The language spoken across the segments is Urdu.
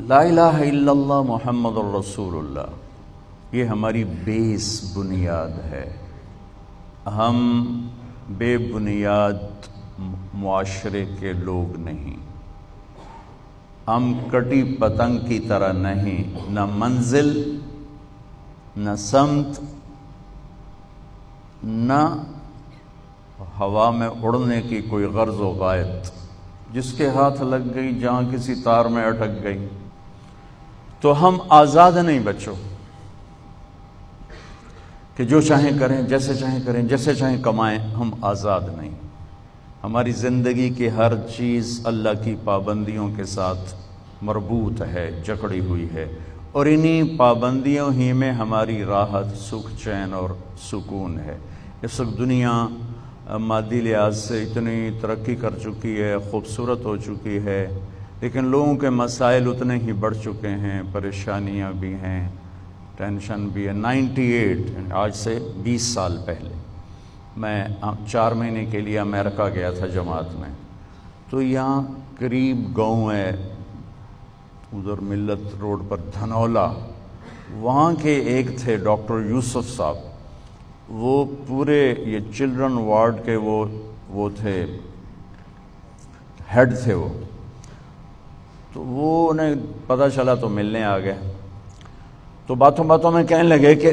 لا الہ الا اللہ محمد الرسول اللہ، یہ ہماری بیس بنیاد ہے۔ ہم بے بنیاد معاشرے کے لوگ نہیں، ہم کٹی پتنگ کی طرح نہیں، نہ منزل نہ سمت نہ ہوا میں اڑنے کی کوئی غرض و غایت، جس کے ہاتھ لگ گئی، جہاں کسی تار میں اٹک گئی۔ تو ہم آزاد نہیں بچوں کہ جو چاہیں کریں، جیسے چاہیں کریں، جیسے چاہیں کمائیں، ہم آزاد نہیں۔ ہماری زندگی کی ہر چیز اللہ کی پابندیوں کے ساتھ مربوط ہے، جکڑی ہوئی ہے، اور انہی پابندیوں ہی میں ہماری راحت، سکھ، چین اور سکون ہے۔ اس وقت دنیا مادی لحاظ سے اتنی ترقی کر چکی ہے، خوبصورت ہو چکی ہے، لیکن لوگوں کے مسائل اتنے ہی بڑھ چکے ہیں، پریشانیاں بھی ہیں، ٹینشن بھی ہے۔ 98 آج سے 20 سال پہلے میں 4 مہینے کے لیے امریکہ گیا تھا جماعت میں، تو یہاں قریب گاؤں ہے، ادھر ملت روڈ پر دھنولا، وہاں کے ایک تھے ڈاکٹر یوسف صاحب، وہ پورے یہ چلڈرن وارڈ کے وہ تھے، ہیڈ تھے وہ۔ تو وہ انہیں پتہ چلا تو ملنے آ گئے، تو باتوں باتوں میں کہنے لگے کہ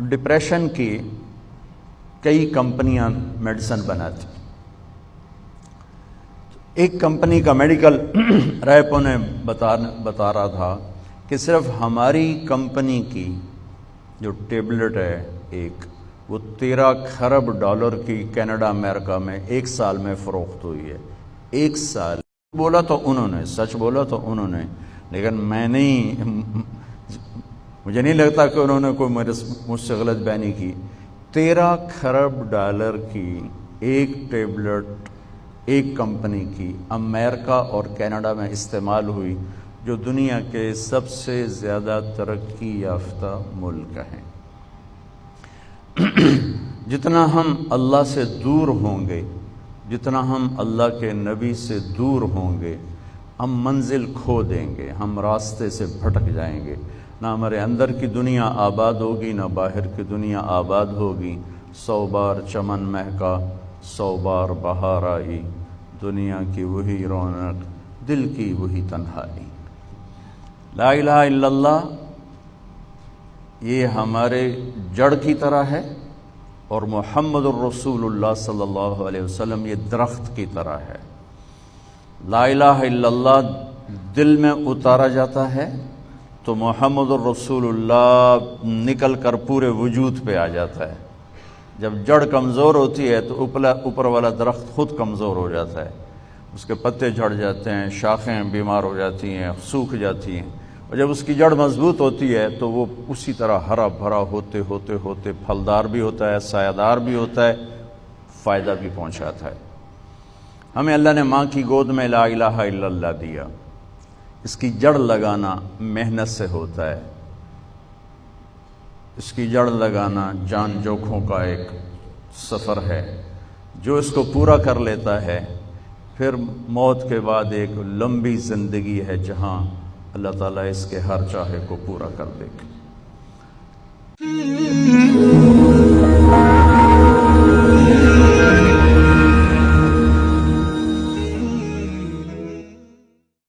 ڈپریشن کی کئی کمپنیاں میڈیسن بناتی، ایک کمپنی کا میڈیکل ریپ انہیں بتا رہا تھا کہ صرف ہماری کمپنی کی جو ٹیبلٹ ہے ایک، وہ 13 خرب ڈالر کی کینیڈا امریکہ میں 1 سال میں فروخت ہوئی ہے۔ 1 سال بولا تو انہوں نے، سچ بولا تو انہوں نے، لیکن میں نہیں، مجھے نہیں لگتا کہ انہوں نے کوئی مجھ سے غلط بیانی کی۔ 13 خرب ڈالر کی ایک ٹیبلٹ ایک کمپنی کی امریکہ اور کینیڈا میں استعمال ہوئی، جو دنیا کے سب سے زیادہ ترقی یافتہ ملک ہیں۔ جتنا ہم اللہ سے دور ہوں گے، جتنا ہم اللہ کے نبی سے دور ہوں گے، ہم منزل کھو دیں گے، ہم راستے سے بھٹک جائیں گے، نہ ہمارے اندر کی دنیا آباد ہوگی، نہ باہر کی دنیا آباد ہوگی۔ 100 بار چمن مہکا، 100 بار بہار آئی، دنیا کی وہی رونق، دل کی وہی تنہائی۔ لا الہ الا اللہ یہ ہمارے جڑ کی طرح ہے، اور محمد الرسول اللہ صلی اللہ علیہ وسلم یہ درخت کی طرح ہے۔ لا الہ الا اللہ دل میں اتارا جاتا ہے تو محمد الرسول اللہ نکل کر پورے وجود پہ آ جاتا ہے۔ جب جڑ کمزور ہوتی ہے تو اوپر والا درخت خود کمزور ہو جاتا ہے، اس کے پتے جھڑ جاتے ہیں، شاخیں بیمار ہو جاتی ہیں، سوکھ جاتی ہیں، اور جب اس کی جڑ مضبوط ہوتی ہے تو وہ اسی طرح ہرا بھرا ہوتے ہوتے ہوتے پھلدار بھی ہوتا ہے، سایہ دار بھی ہوتا ہے، فائدہ بھی پہنچاتا ہے۔ ہمیں اللہ نے ماں کی گود میں لا الہ الا اللہ دیا، اس کی جڑ لگانا محنت سے ہوتا ہے، اس کی جڑ لگانا جان جوکھوں کا ایک سفر ہے۔ جو اس کو پورا کر لیتا ہے، پھر موت کے بعد ایک لمبی زندگی ہے جہاں اللہ تعالیٰ اس کے ہر چاہے کو پورا کر دے گا۔